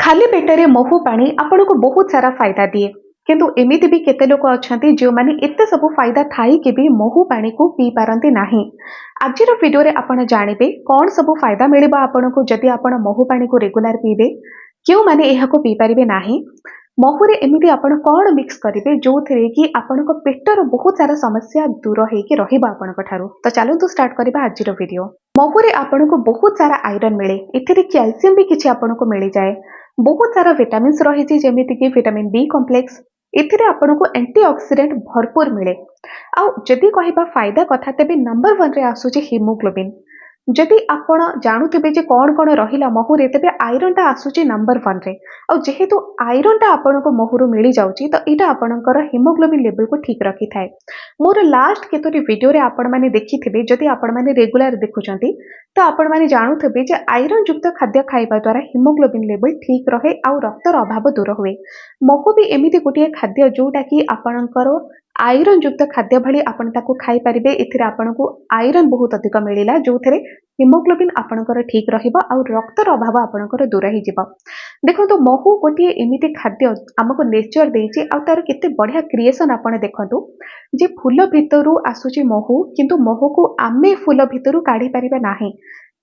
खाली पेटरे महू पानी आपको बहुत सारा फायदा दिए। किंतु एमिति भी केते लोक अछंती जो माने एते सब फायदा थाई के भी महू पानी को पी पारंती नाही। आजिर वीडियो रे आपण जानिबे कौन सब फायदा मिलिबा आपनको जदि आपण महू पानी को रेगुलर पीबे, क्यों माने एहाको पी परिबे नाही। महूरे एमिति आपण कौन मिक्स करिवे जो थे कि आपनको पेटर बहुत सारा समस्या दूर होइके रहिबा आपनको ठारू। तो चलंतु स्टार्ट करबा आजिर वीडियो। महूरे आपनको बहुत सारा आयरन मिले, एथिरे कैल्शियम भी किछि आपनको मिल जाए। बहुत सारा विटामिन्स रही जेमिति कि विटामिन बी कॉम्प्लेक्स एथिरे आपनको एंटीऑक्सीडेंट भरपूर मिले। आउ जदि कहिबा फायदा कथा तेबे नंबर 1 रे आसुची हीमोग्लोबिन। जदि आपण जानुथिबे जे कोन रहिला महूरे तेबे आयरन टा आसुची नंबर 1 रे। आउ जेहेतु आयरन टा आपनको महूरु मिली जाउची तो एटा आपणकर हीमोग्लोबिन लेवल को ठीक रखी थाए। मोर लास्ट केतोरी वीडियो रे आपण माने देखिथिबे जदि आपण माने रेगुलर देखुचंती तो आपण माने जानुथिबे जे आयरन युक्त खाद्य खाइबा द्वारा हीमोग्लोबिन लेवल ठीक रहे आउ रक्तर अभाव दूर हुए। महू भी एमिति गोटे खाद्य जोटा कि आपणकर आयरन युक्त खाद्य भली आपण ताको खाई परिबे। एथिरे आपनको आयरन बहुत अधिक मिलिला जो थेरे हीमोग्लोबिन आपणकर ठीक रहिबा आउ रक्तर अभाव आपणकर दूर हि जिवो। देखंतु महू गोटे एमिति खाद्य हमको नेचर देइछि आउ तार केते बढ़िया क्रिएशन आपण देखंतु जे फूल भितरु आसुची महू किंतु महू को आमे फूल भितरु काढी परिबा नाही।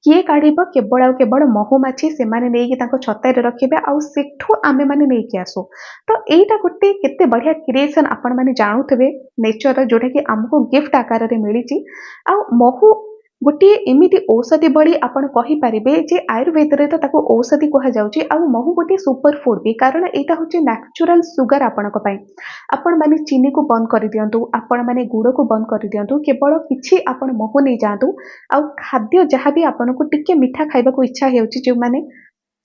किए काढिबो केवल आउ केवल महुमाछी से माने नेकी ताको छतारे रखिबे आउ सेठु आमे माने नेकी आसु। तो एटा गोटे केते बढ़िया क्रिएशन आपण माने जानुथबे नेचर जोटा कि हमको गिफ्ट आकार रे मिलिछि। आउ महू गोटे एमिति औषधि बड़ी आपण कहि परिबे जे आयुर्वेद रे तो ताको औषधि कहा जाउछि आउ महू गोटे सुपर फूड भी कारण एटा होछि नेचुरल सुगर आपणक पई। आपण माने चीनी को बंद कर दियंतु, आपण माने गुड़ को बंद कर दियंतु, केवल किछि आपण महू नै जांतु आउ खाद्य जहाँ भी आपको टिके मीठा खाइबा को इच्छा हेउछि जो माने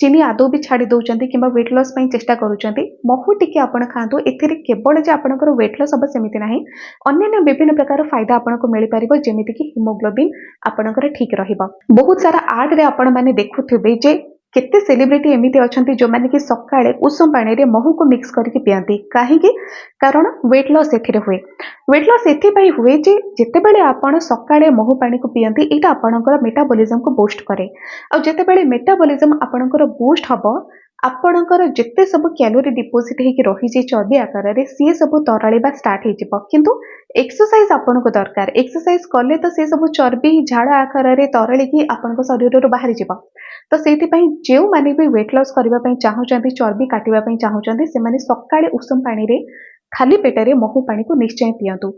चीनी आदौ भी छाड़ी दउचंती किंबा वेट लॉस पई चेष्टा करूचंती महू टिके आपण खांतु। एथिरे केवल जे आपणकर वेट लॉस अब सेमिति नाही, अन्य विभिन्न प्रकार फायदा आपनको मिल परिबो जेमिति कि हीमोग्लोबिन आपणकर ठीक रहिबो। बहुत सारा आर्ट रे आपण माने देखुथिबे जे केते सेलिब्रिटी एमिति अछंती जो माने कि सकाळे उषम पानी रे महू को मिक्स करके पियंती काहे कि कारण वेट लॉस एथिरे हुए। वेट लॉस एथि पई हुए जे जेतेबेले आपण सकाळे महू पानी को पियंती एटा आपणकर मेटाबॉलिज्म को बूस्ट करे। आ जेतेबेले मेटाबॉलिज्म आपणकर बूस्ट हबो आपणकर जेते सब कैलोरी डिपोजिट हेकि रही जे चर्बी आकार रे सी सब तरळीबा स्टार्ट हे जिवो। किंतु एक्सरसाइज आपनको दरकार, एक्सरसाइज कले तो से सब चर्बी झाड़ आकार रे तरळी कि आपनको शरीर रो बाहरी जिवो। तो सेति पई जेउ माने भी वेट लॉस करबा पई चाहुचंती, चर्बी काटिबा पई चाहुचंती से माने सकाळे उषम पानी रे खाली पेटरे महू पानी को निश्चय पियंतु।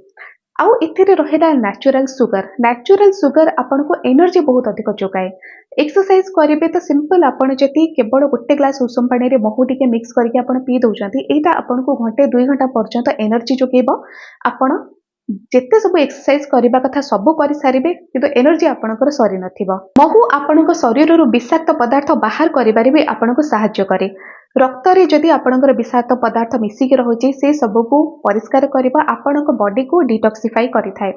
आउ इथिरे रहेला नेचुरल सुगर। नेचुरल सुगर आपनको एनर्जी बहुत अधिक जोगाए। एक्सरसाइज करिवे तो सिंपल आपण जति केवल गोटे ग्लास उषम पानी रे महू टिके मिक्स करके आपण पी दउचंती एटा आपनको घंटे 2 घंटा पर्यंत एनर्जी जोगेबो। आपण जेते सब एक्सरसाइज करबा कथा सब करि सारिबे किंतु एनर्जी आपणकर सरी नथिबो। महू आपणक शरीर रो विषाक्त पदार्थ बाहर करिबारे भी आपणको सहाय्य करे। रक्त रे जदि आपणकर विषाक्त पदार्थ मिसिक रहुछि से सब को परिष्कार करबा आपणक बॉडी को डिटॉक्सिफाई करिथाय।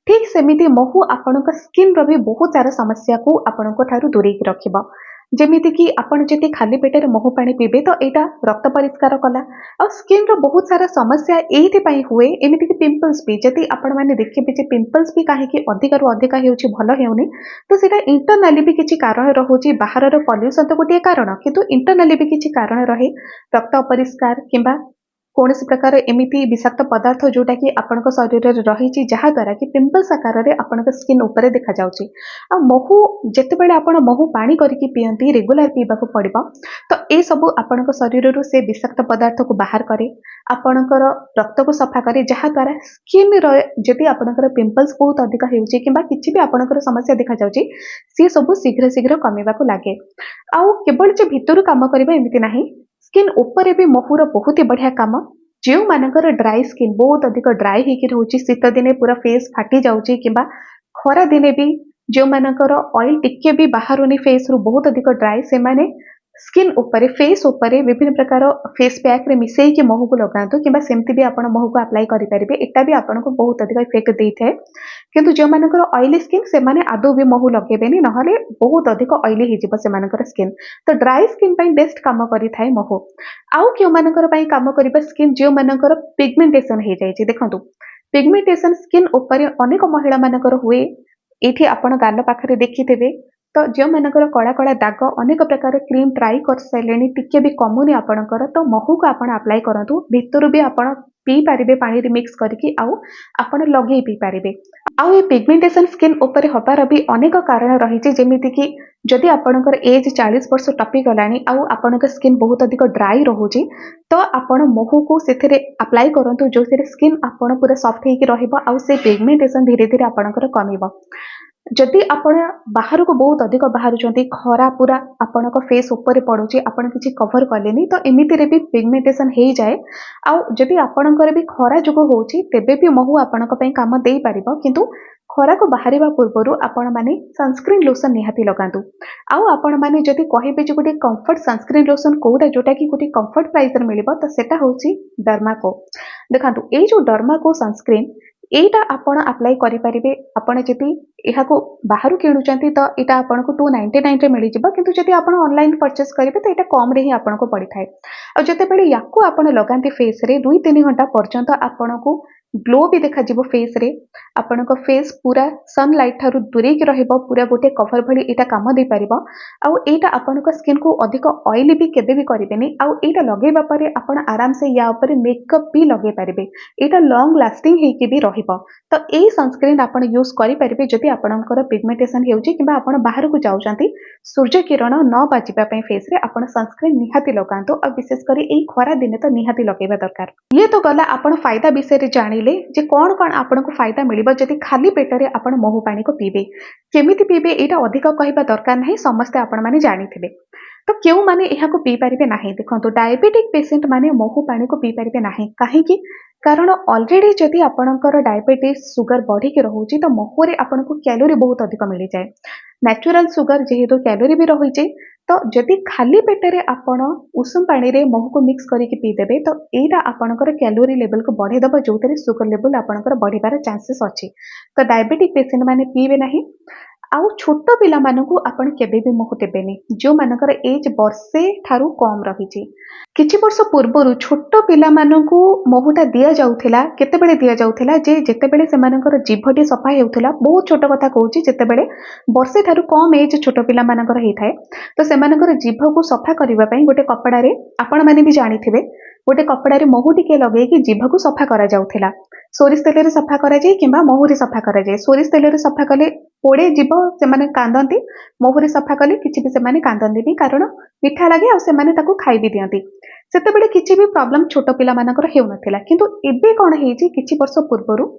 ठीक सेमिति महू आपणक स्किन रो भी बहुत सारा समस्या को आपणको ठारू दूरेई रखिबो। जेमिति कि आपण जति खाली पेटरे महू पानी पीबे तो एटा रक्त परिष्कार कला और स्किन रो बहुत सारा समस्या एथि पई हुए। एमिति कि पिंपल्स भी जति आपण माने देखिबे जे पिंपल्स भी काहे कि अधिक रु अधिक हेउछि भलो हेउनी तो सेटा इंटरनली भी किछि कारण रहुछि। बाहर रो पॉल्यूशन तो गोटे कारण किंतु इंटरनली भी किछि कारण रहे रक्त अपरिष्कार किंबा कौनसी प्रकार एमिति विषाक्त पदार्थ जोटा कि आपणक शरीर रे रहिछि जहा द्वारा कि पिंपल्स आकार रे आपणक स्किन ऊपर देखा जाउछि। आ महू जेतेबेले आपण महू पानी करके पियंती रेगुलर पीबा को पड़िबो तो ए सब आपणक शरीर रो से विषाक्त पदार्थ को बाहर करे, आपणकर रक्त को सफा करे जहा द्वारा स्किन रो जति आपणकर पिंपल्स बहुत अधिक हेउछि किंबा किछि भी आपणकर समस्या देखा जाउछि से सब शीघ्र शीघ्र कमेबा को लागे। आउ केवल जे भितरु काम करबा एमिति नाही, स्किन ऊपर भी महूर बहुत ही बढ़िया काम। जो मानकर ड्राई स्किन बहुत अधिक ड्राई होकर रोचे, शीत दिने पूरा फेस फाटी जाउछि किंबा खरा दिने भी जो मानकर ऑयल टिके भी बाहरुनी फेस रु बहुत अधिक ड्राई से माने स्किन ऊपर फेस ऊपर विभिन्न प्रकार फेस पैक रे मिसई के महू को लगांतु किंबा सेमती भी आपण महू को अप्लाई करि परिबे। एटा भी आपनको बहुत अधिक इफेक्ट देइथे। किंतु जो मानकर ऑयली स्किन से माने आदौ भी महू लगेबेनी नहले बहुत अधिक ऑयली हि जिवो से मानकर स्किन। तो ड्राई स्किन पई बेस्ट काम करि थाए महू। आउ क्यों मानकर पई काम करिबा स्किन जो मानकर पिगमेंटेशन हे जाइछि। देखंतु पिगमेंटेशन स्किन ऊपर अनेक महिला मानकर हुए। एठी आपण गाल पाखरे देखिथिबे तो जो मानकर कला कला दाग अनेक प्रकार क्रीम ट्राई कर सारे टिके भी कमुनी आपणकर तो महू को आप अप्लाई करूँ भितर भी आप पी पारे पानी मिक्स करके आपण लगे पी पारे आउ ये पिगमेंटेशन स्किन उपर हबार भी अनेक कारण रही जमीती कि जदि आपणकर एज 40 वर्ष टपी गलानी आउ आपणकर स्किन बहुत अधिक ड्राई रोचे तो आपण महू को से अप्लाई करूँ जो स्किन आपण पूरा सॉफ्ट होकर रहिबो आउ से पिगमेंटेशन धीरे धीरे आपणकर कमिबो जदि आपण बाहर को बहुत अधिक बाहर खरा पूरा आपण फेस ऊपर पड़ुची आपण किसी कवर कलेनी तो एमिति रे भी पिगमेंटेशन हो जाए आउ जदि आपणकर भी खरा जोग होची तेबे भी महू आपण काम दे पारिबो किंतु खरा को बाहर पूर्व आपण माने सनस्क्रीन लोशन निहाती लगातु आउ आपण माने जदि कहिबे जे गोटे कंफर्ट सनस्क्रीन लोशन कोटा जोटा कि गोटे कंफर्ट प्राइस रे मिलिबो तो सेटा होची डर्माको देखंतु ए जो डर्माको सनस्क्रीन एटा आपण अप्लाई करें आपण जदि यहाँ बाहर किणुचंती तो यहाँ आपन को 299 रे मिल जिवो किंतु जदि आपण ऑनलाइन परचेस करेंगे तो यहाँ कम रे ही आपन को पड़ी थाए और जते बेले याकू आपण लगांती फेस रे 2-3 घंटा पर्यंत आपन को ग्लो भी देखा जिवो फेस रे आपण को फेस पूरा सनलाइट थारु दूरे की रहइबो पूरा गोटे कवर भली एटा काम दे परिबो आउ एटा आपण को स्किन को अधिक ऑयली भी केबे भी करिवेनी आउ एटा लगेबा परे आपण आराम से या ऊपर मेकअप भी लगे पारिबे एटा लॉन्ग लास्टिंग हेकी भी रहिबो तो ए सनस्क्रीन आपण यूज करि परिबे जदि आपणकर पिगमेंटेशन हेउची किबा आपण बाहर को जाउचंती सूर्य किरण न बाजिबा पई फेस रे आपण सनस्क्रीन निहाती लगांतो और विशेष करी एई खरा दिने तो निहाती लगेबा दरकार ये तो गला आपण फायदा विषय रे जानिले जे कौन कौन आपन को फायदा मिलिबो जदि खाली पेटरे आपण महू पानी को पीबे केमिति पीबे एटा अधिक कहबा दरकार नहीं समस्त आपण माने जानिथिबे तो क्यों माने यहाँ को पी पारिबे नहीं देखंतु डायबिटिक पेशेंट माने महू पानी को पी पारिबे नहीं काहेकि कारण ऑलरेडी जदि आपणकर डायबिटीज सुगर बढ़ी के रहुची तो महू रे आपण को कैलोरी बहुत अधिक मिल जाए नेचुरल सुगर जेहेतु कैलोरी भी रही जाए तो जदि खाली पेटरे आपण उषुम पानी रे महू को मिक्स करके पी देबे तो एटा आपणकर कैलोरी लेवल को बढ़े दबो जोतरे सुगर लेवल आपणकर बढ़िबार चांसेस अछि तो डायबिटिक पेशेंट माने पीबे नहीं आउ छोट पिला मानकू आपण केबे भी महू देबेनी जो मानकर एज वर्षे ठारू कम रही किछि वर्ष पूर्व छोट पिला मानकू महूटा दिया जाउथिला केतेबेले दिया जाउथिला जे जेतेबेले से मानकर जीभटी सफा हेउथिला बहुत छोट कथा कहूची जेतेबेले वर्षे ठारू कम एज छोट पिला मानकर हेइथाय तो से मानकर जीभ को सफा करबा पई गोटे कपड़ा रे आपण माने भी जानिथिबे गोटे कपड़ा रे महू टिके लगेकी जीभ को सफा करा जाउथिला सोरिष तेल रे सफा करा जाय किंबा महू रे सफा करा जाय सोरिष तेल रे सफा कले पोड़े जीव से माने कांदंती महू रे सफा कले किछि भी से माने कांदंती कारण मिठा लागे आ से माने ताको खाई भी दियंती सेतेबेले किछि भी प्रॉब्लम छोट पिला मानकर हेउ नथिला किंतु एबे कोन हेजी किछि वर्ष पूर्वरु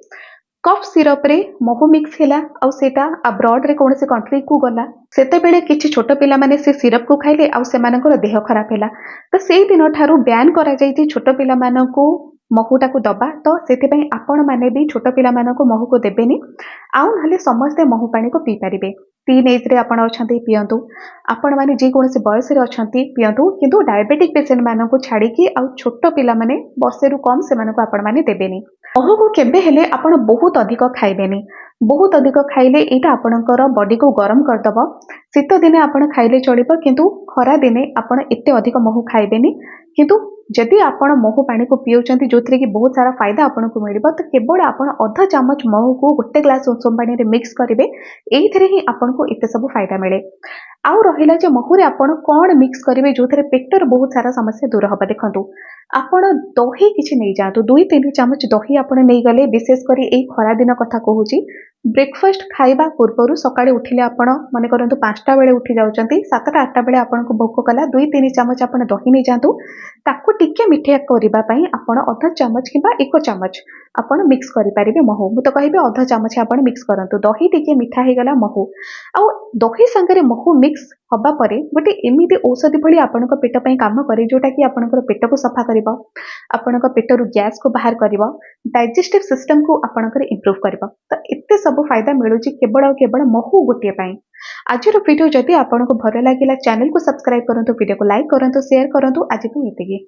कफ सिरप रे महू मिक्स हैला आ सेटा अब्रॉड रे कोनसे कंट्री को गला सेतेबेले किछि छोट पिला माने से सिरप को खाइले आ से मानकर देह खराब हैला तो सेई दिन ठारू बैन करा जाई छोट पिला मानकू महूटा को दबा तो से आपण मैंने भी छोट पिला मानकू महू को देबेनी आउ ना समस्ते महू पानी को पी पारे टीन एज रे आपण अछंती पियंतु आपण माने जे कोनसे बयस रे अछंती पियंतु किंतु डायबिटिक पेशेंट मानकू छाड़ी की आउ छोट पिला माने वर्षे रु कम से मानकू आपण माने देबेनी महू को केबे हेले आपण बहुत अधिक खाइबेनी बहुत अधिक खाइले एटा आपणकर बॉडी को गरम करदब शीत दिने आपण खाइले चलिबो किंतु खरा दिने आपण एते अधिक महू खाइबेनी किंतु जदि आपण महू पानी को पिउचंती जोथरे कि बहुत सारा फायदा आपण को मिलिबो तो केवल आपण आधा चामच महू को गोटे ग्लास उषुम पानी रे मिक्स करिवे एइथरे ही आपण को एते सब फायदा मिले आउ रहिला जे महू रे आपण कोन मिक्स करिवे जोथरे पेटर बहुत सारा समस्या दूर हबा देखंतु आपण दही किछि नै जातु 2-3 चामच दही आपण नै गले विशेष करी एई खरा दिन कथा कहूची ब्रेकफास्ट खाइबा पूर्व सकाळे उठिले आपण माने करंतु 5टा बेले उठी जाउचंती 7टा 8टा बेले आपण को भोक कला 2-3 चामच आपण दही नै जातु ताको टिके मिठा करबा पई आपण आधा चामच किबा 1 चामच आपण मिक्स करि परिबे महू मु तो कहिबे आधा चामच आपण मिक्स करंतु दही टिके मिठा हे गला महू आ दही संगे महू मिक्स हबा परे गोटे एमिति औषधि भली आपण को पेट पई काम करे जोटा कि आपण को पेट को सफा करिवो आपण को पेटरु गैस को बाहर करिवो डाइजेस्टिव सिस्टम को आपण को इंप्रूव करिवो तो एते सब फायदा मिलुची केवल महू गोटे पई आज वीडियो जदि आपण को भल लागिला चैनल को सब्सक्राइब करंतु वीडियो को लाइक करंतु शेयर करंतु आज भी एतिकी।